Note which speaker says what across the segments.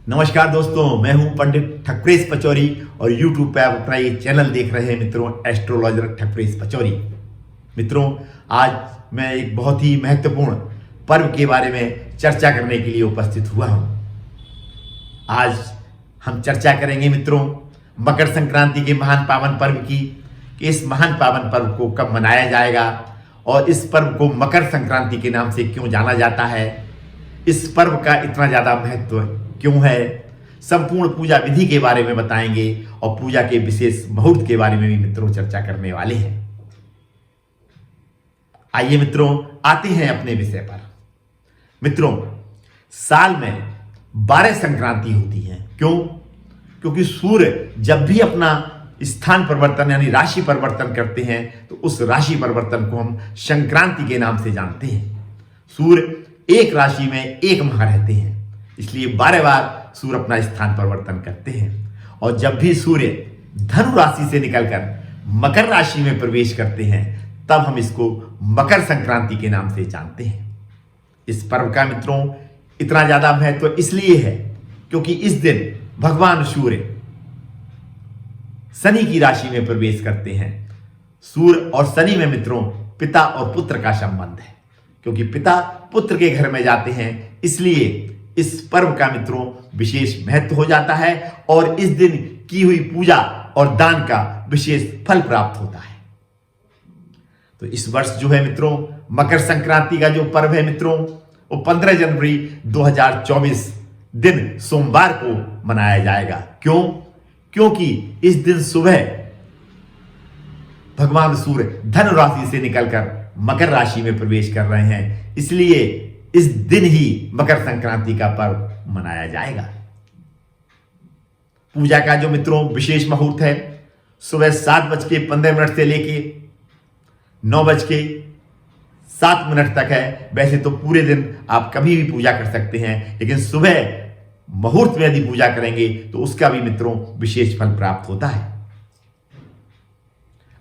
Speaker 1: नमस्कार दोस्तों, मैं हूं पंडित ठकप्रेस पचौरी और YouTube पे आप अपना ये चैनल देख रहे हैं मित्रों, एस्ट्रोलॉजर ठकप्रेस पचौरी। मित्रों, आज मैं एक बहुत ही महत्वपूर्ण पर्व के बारे में चर्चा करने के लिए उपस्थित हुआ हूं। आज हम चर्चा करेंगे मित्रों मकर संक्रांति के महान पावन पर्व की, कि इस महान पावन पर्व को कब मनाया जाएगा और इस पर्व को मकर संक्रांति के नाम से क्यों जाना जाता है, इस पर्व का इतना ज़्यादा महत्व क्यों है, संपूर्ण पूजा विधि के बारे में बताएंगे और पूजा के विशेष मुहूर्त के बारे में भी मित्रों चर्चा करने वाले हैं। आइए मित्रों, आते हैं अपने विषय पर। मित्रों, साल में 12 संक्रांति होती हैं। क्यों? क्योंकि सूर्य जब भी अपना स्थान परिवर्तन यानी राशि परिवर्तन करते हैं तो उस राशि परिवर्तन को हम संक्रांति के नाम से जानते हैं। सूर्य एक राशि में एक माह रहते हैं, इसलिए 12 बार सूर्य अपना स्थान परिवर्तन करते हैं। और जब भी सूर्य धनु राशि से निकलकर मकर राशि में प्रवेश करते हैं तब हम इसको मकर संक्रांति के नाम से जानते हैं। इस पर्व का मित्रों इतना ज्यादा महत्व इसलिए है क्योंकि इस दिन भगवान सूर्य शनि की राशि में प्रवेश करते हैं। सूर्य और शनि में मित्रों पिता और पुत्र का संबंध है, क्योंकि पिता पुत्र के घर में जाते हैं, इसलिए इस पर्व का मित्रों विशेष महत्व हो जाता है और इस दिन की हुई पूजा और दान का विशेष फल प्राप्त होता है। तो इस वर्ष जो है मित्रों मकर संक्रांति का जो पर्व है मित्रों वो 15 जनवरी 2024 दिन सोमवार को मनाया जाएगा। क्यों? क्योंकि इस दिन सुबह भगवान सूर्य धनु राशि से निकलकर मकर राशि में प्रवेश कर रहे हैं, इसलिए इस दिन ही मकर संक्रांति का पर्व मनाया जाएगा। पूजा का जो मित्रों विशेष मुहूर्त है सुबह 7:15 से लेके 9:07 तक है। वैसे तो पूरे दिन आप कभी भी पूजा कर सकते हैं, लेकिन सुबह मुहूर्त में यदि पूजा करेंगे तो उसका भी मित्रों विशेष फल प्राप्त होता है।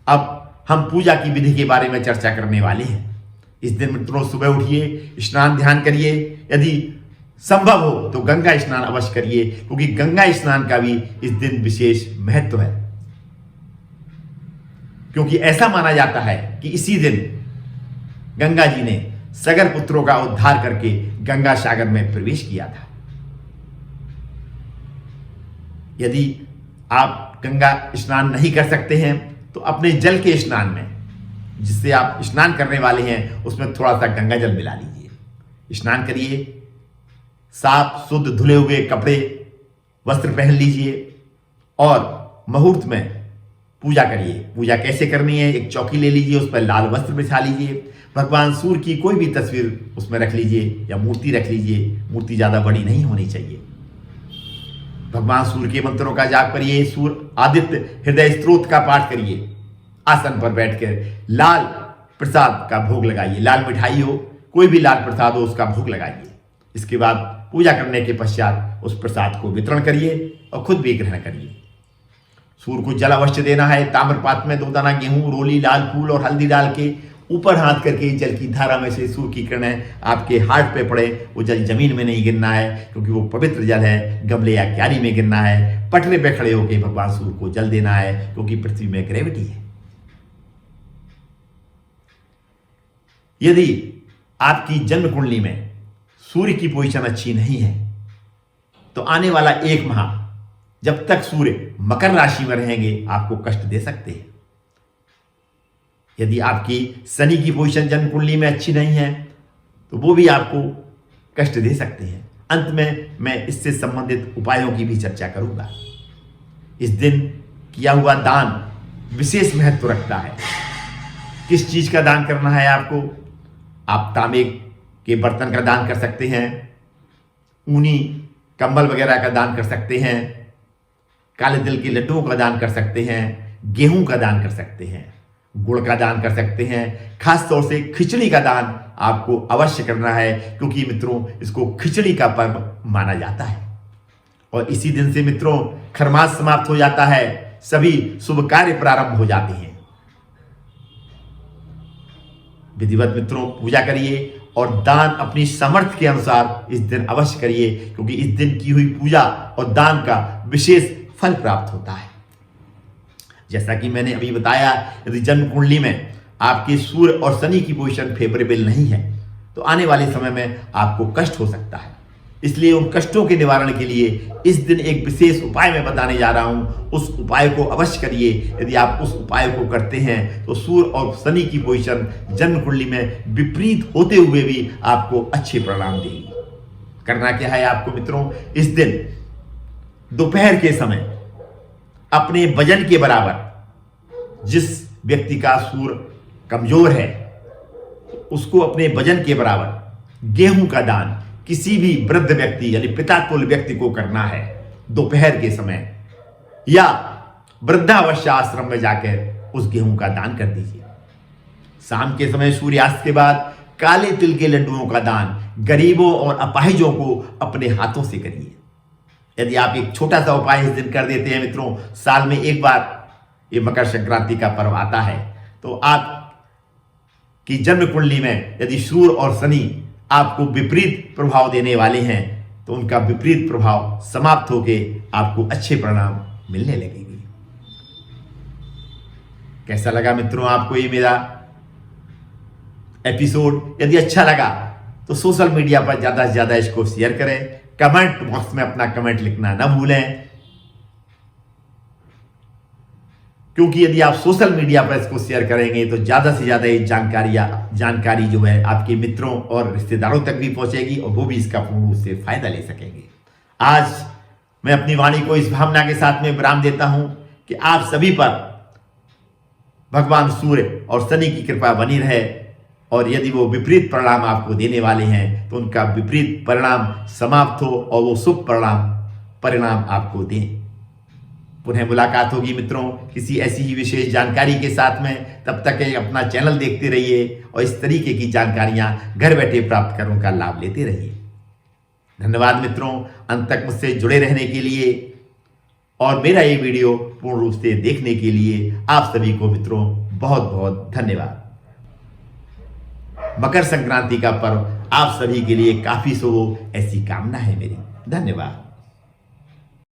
Speaker 1: अब हम पूजा की विधि के बारे में चर्चा करने वाले हैं। इस दिन मित्रों सुबह उठिए, स्नान ध्यान करिए, यदि संभव हो तो गंगा स्नान अवश्य करिए, क्योंकि गंगा स्नान का भी इस दिन विशेष महत्व है। क्योंकि ऐसा माना जाता है कि इसी दिन गंगा जी ने सगर पुत्रों का उद्धार करके गंगा सागर में प्रवेश किया था। यदि आप गंगा स्नान नहीं कर सकते हैं तो अपने जल के स्नान में, जिससे आप स्नान करने वाले हैं, उसमें थोड़ा सा गंगा जल मिला लीजिए, स्नान करिए, साफ शुद्ध धुले हुए कपड़े वस्त्र पहन लीजिए और मुहूर्त में पूजा करिए। पूजा कैसे करनी है? एक चौकी ले लीजिए, उस पर लाल वस्त्र बिछा लीजिए, भगवान सूर्य की कोई भी तस्वीर उसमें रख लीजिए या मूर्ति रख लीजिए। मूर्ति ज्यादा बड़ी नहीं होनी चाहिए। भगवान सूर्य के मंत्रों का जाप करिए, सूर्य आदित्य हृदय स्तोत्र का पाठ करिए। आसन पर बैठकर लाल प्रसाद का भोग लगाइए, लाल मिठाई हो, कोई भी लाल प्रसाद हो उसका भोग लगाइए। इसके बाद पूजा करने के पश्चात उस प्रसाद को वितरण करिए और खुद भी ग्रहण करिए। सूर्य को जल अवश्य देना है। ताम्रपात्र में 2 दाना गेहूं, रोली, लाल फूल और हल्दी डाल के ऊपर हाथ करके जल की धारा में से सूर्य की किरणें आपके हाथ पे पड़े। वो जल जमीन में नहीं गिरना है, क्योंकि वो पवित्र जल है। गमले या क्यारी में गिरना है। पटरे पे खड़े होकर भगवान सूर्य को जल देना है, क्योंकि पृथ्वी में ग्रेविटी है। यदि आपकी जन्म कुंडली में सूर्य की पोजीशन अच्छी नहीं है तो आने वाला 1 माह जब तक सूर्य मकर राशि में रहेंगे आपको कष्ट दे सकते हैं। यदि आपकी शनि की पोजीशन जन्म कुंडली में अच्छी नहीं है तो वो भी आपको कष्ट दे सकते हैं। अंत में मैं इससे संबंधित उपायों की भी चर्चा करूंगा। इस दिन किया हुआ दान विशेष महत्व रखता है। किस चीज का दान करना है आपको? आप तांबे के बर्तन का दान कर सकते हैं, ऊनी कंबल वगैरह का दान कर सकते हैं, काले तिल के लड्डुओं का दान कर सकते हैं, गेहूं का दान कर सकते हैं, गुड़ का दान कर सकते हैं। खास तौर से खिचड़ी का दान आपको अवश्य करना है, क्योंकि मित्रों इसको खिचड़ी का पर्व माना जाता है। और इसी दिन से मित्रों खरमास समाप्त हो जाता है, सभी शुभ कार्य प्रारंभ हो जाते हैं। विधिवत मित्रों पूजा करिए और दान अपनी सामर्थ्य के अनुसार इस दिन अवश्य करिए, क्योंकि इस दिन की हुई पूजा और दान का विशेष फल प्राप्त होता है। जैसा कि मैंने अभी बताया, यदि जन्म कुंडली में आपके सूर्य और शनि की पोजीशन फेवरेबल नहीं है तो आने वाले समय में आपको कष्ट हो सकता है। इसलिए उन कष्टों के निवारण के लिए इस दिन एक विशेष उपाय मैं बताने जा रहा हूं। उस उपाय को अवश्य करिए। यदि आप उस उपाय को करते हैं तो सूर्य और शनि की पोजीशन जन्म कुंडली में विपरीत होते हुए भी आपको अच्छे परिणाम देगी। करना क्या है आपको मित्रों, इस दिन दोपहर के समय अपने वजन के बराबर, जिस व्यक्ति का सूर्य कमजोर है उसको अपने वजन के बराबर गेहूं का दान किसी भी वृद्ध व्यक्ति यानी पिता तुल्य व्यक्ति को करना है दोपहर के समय, या वृद्धावस्था आश्रम में जाकर उस गेहूं का दान कर दीजिए। शाम के समय सूर्यास्त के बाद काले तिल के लड्डुओं का दान गरीबों और अपाहिजों को अपने हाथों से करिए। यदि आप एक छोटा सा उपाय इस दिन कर देते हैं मित्रों, साल में एक बार ये मकर संक्रांति का पर्व आता है, तो आप की जन्म कुंडली में यदि सूर्य और शनि आपको विपरीत प्रभाव देने वाले हैं तो उनका विपरीत प्रभाव समाप्त होके आपको अच्छे परिणाम मिलने लगेंगे। कैसा लगा मित्रों आपको ये मेरा एपिसोड? यदि अच्छा लगा तो सोशल मीडिया पर ज्यादा से ज्यादा इसको शेयर करें। कमेंट बॉक्स में अपना कमेंट लिखना ना भूलें, क्योंकि यदि आप सोशल मीडिया पर इसको शेयर करेंगे तो ज्यादा से ज्यादा ये जानकारी जो है आपके मित्रों और रिश्तेदारों तक भी पहुंचेगी और वो भी इसका पूर्ण रूप से फायदा ले सकेंगे। आज मैं अपनी वाणी को इस भावना के साथ में विराम देता हूं कि आप सभी पर भगवान सूर्य और शनि की कृपा बनी रहे, और यदि वो विपरीत परिणाम आपको देने वाले हैं तो उनका विपरीत परिणाम समाप्त हो और वो शुभ परिणाम आपको दें। पुनः मुलाकात होगी मित्रों किसी ऐसी ही विशेष जानकारी के साथ में। तब तक अपना चैनल देखते रहिए और इस तरीके की जानकारियां घर बैठे प्राप्त कर उनका लाभ लेते रहिए। धन्यवाद मित्रों, अंत तक मुझसे जुड़े रहने के लिए और मेरा ये वीडियो पूर्ण रूप से देखने के लिए आप सभी को मित्रों बहुत बहुत धन्यवाद। मकर संक्रांति का पर्व आप सभी के लिए काफी शुभ हो, ऐसी कामना है मेरी। धन्यवाद।